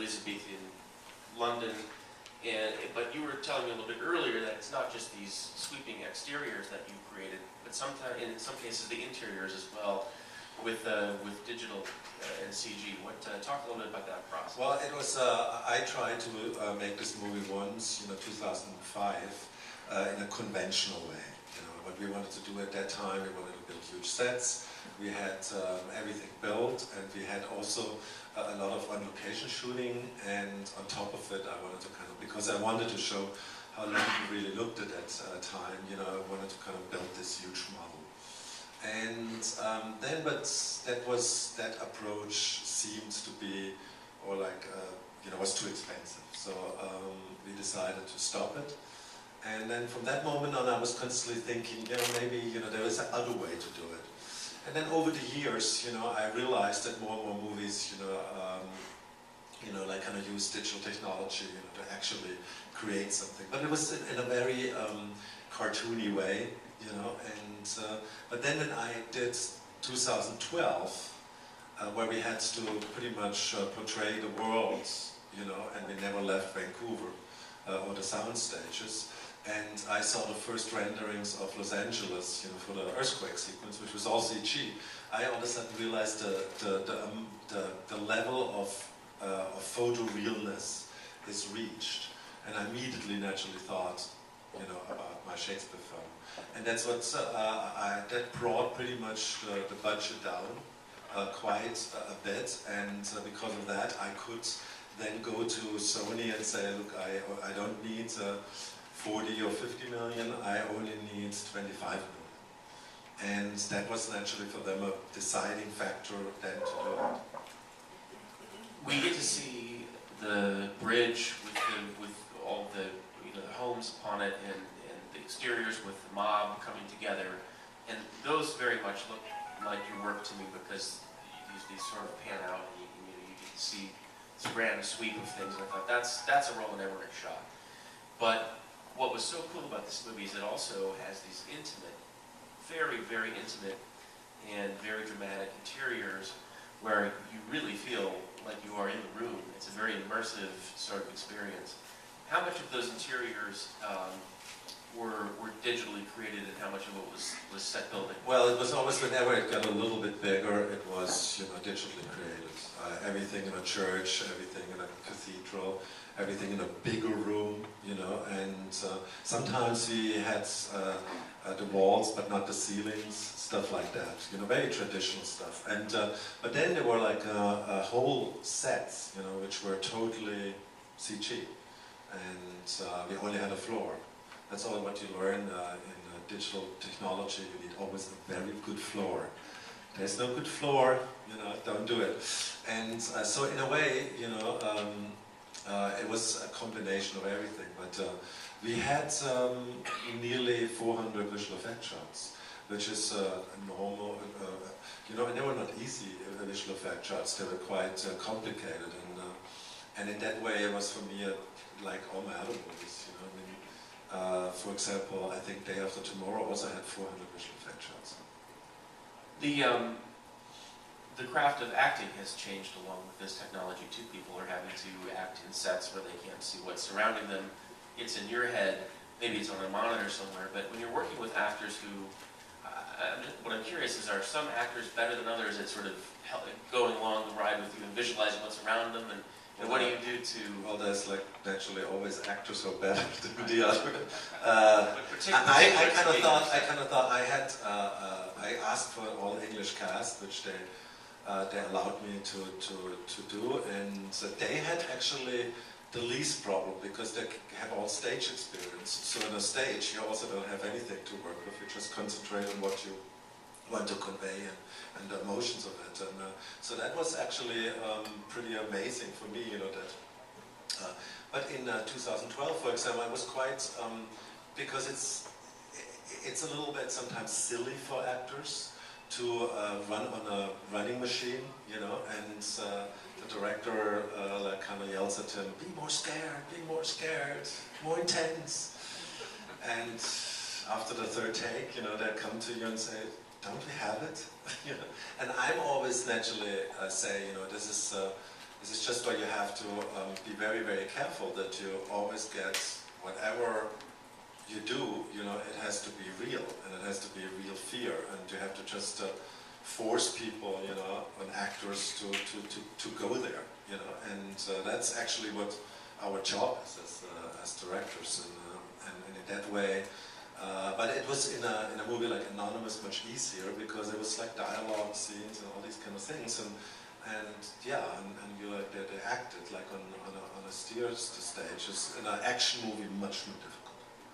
Elizabethan London. But you were telling me a little bit earlier that it's not just these sweeping exteriors that you created, but sometimes, in some cases, the interiors as well, with digital and CG. Talk a little bit about that process. Well, it was I tried to make this movie once, 2005, in a conventional way. What we wanted to do at that time, we wanted to build huge sets. We had everything built, and we had also a lot of on-location shooting, and on top of it I wanted to because I wanted to show how London really looked at that time, I wanted to build this huge model. And but that approach seemed to be, was too expensive. So we decided to stop it. And then from that moment on I was constantly thinking, maybe, there is another way to do it. And then over the years, I realized that more and more movies, use digital technology, to actually create something. But it was in a very cartoony way, but then when I did 2012, where we had to pretty much portray the world, and we never left Vancouver or the sound stages. And I saw the first renderings of Los Angeles, for the earthquake sequence, which was all CG. I all of a sudden realized the level of photorealness is reached, and I immediately naturally thought, about my Shakespeare film, and that's what that brought pretty much the budget down quite a bit, and because of that, I could then go to Sony and say, look, I don't need 40 or 50 million, I only need 25 million. And that was naturally for them a deciding factor then to do it. We get to see the bridge with all the the homes upon it and the exteriors with the mob coming together, and those very much look like your work to me because these sort of pan out and you get to see this grand sweep of things, and I thought that's a Roland Emmerich shot. But what was so cool about this movie is it also has these intimate, very, very intimate and very dramatic interiors where you really feel like you are in the room. It's a very immersive sort of experience. How much of those interiors were digitally created, and how much of it was set building? Well, it was always, whenever it got a little bit bigger, it was digitally created. Everything in a church, everything in a cathedral, everything in a bigger room, and sometimes we had the walls but not the ceilings, stuff like that, very traditional stuff. And but then there were like whole sets, which were totally CG, and we only had a floor. That's all what you learn in digital technology. You need always a very good floor. There's no good floor, don't do it. And so in a way, it was a combination of everything. But we had nearly 400 visual effect shots, which is normal. And they were not easy visual effect shots. They were quite complicated. And in that way, it was for me like all my other movies. For example, I think Day After Tomorrow also had 400 visual effect shots. The craft of acting has changed along with this technology too. People are having to act in sets where they can't see what's surrounding them. It's in your head, maybe it's on a monitor somewhere, but when you're working with actors who, what I'm curious is, are some actors better than others at sort of going along the ride with you and visualizing what's around them, and what do you do to... Well, there's like naturally always actors who are better than the other. I kind of thought I asked for an all English cast, which they allowed me to do, and they had actually the least problem because they have all stage experience. So in a stage, you also don't have anything to work with. You just concentrate on what you want to convey and the emotions of it. And so that was actually pretty amazing for me, that. But in 2012, for example, I was quite because it's a little bit sometimes silly for actors to run on a running machine, and the director kind of yells at him, be more scared, more intense. And after the third take, they come to you and say, don't we have it? And I'm always naturally say, this is This is just why you have to be very, very careful that you always get whatever you do, you know, it has to be real, and it has to be a real fear, and you have to just force people, you know, and actors to go there, you know, and that's actually what our job is as directors, and in that way. But it was in a movie like Anonymous much easier because it was like dialogue scenes and all these kind of things, and yeah, and you like they acted like on a stage. It's in an action movie much more difficult.